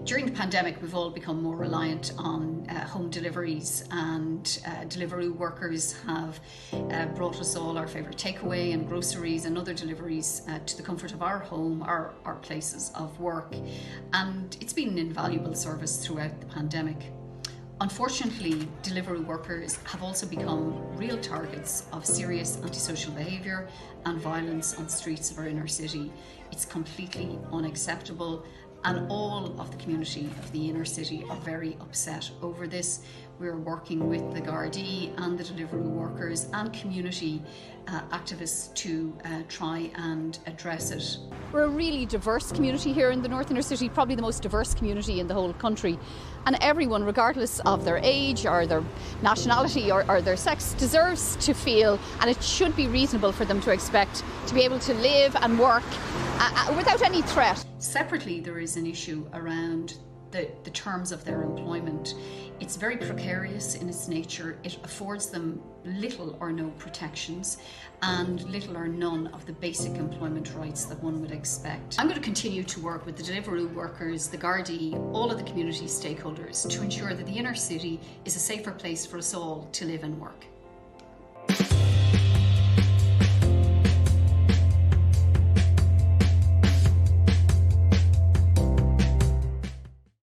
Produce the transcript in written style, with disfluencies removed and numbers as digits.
During the pandemic, we've all become more reliant on home deliveries, and Deliveroo workers have brought us all our favourite takeaway and groceries and other deliveries to the comfort of our home, our places of work, and it's been an invaluable service throughout the pandemic. Unfortunately, Deliveroo workers have also become real targets of serious antisocial behaviour and violence on the streets of our inner city. It's completely unacceptable, and all of the community of the inner city are very upset over this. We're working with the Gardaí and the Deliveroo workers and community activists to try and address it. We're a really diverse community here in the North Inner City, probably the most diverse community in the whole country. And everyone, regardless of their age or their nationality or their sex, deserves to feel, and it should be reasonable for them to expect, to be able to live and work without any threat. Separately, there is an issue around the terms of their employment. It's very precarious in its nature. It affords them little or no protections and little or none of the basic employment rights that one would expect. I'm going to continue to work with the Deliveroo workers, the Gardaí, all of the community stakeholders to ensure that the inner city is a safer place for us all to live and work.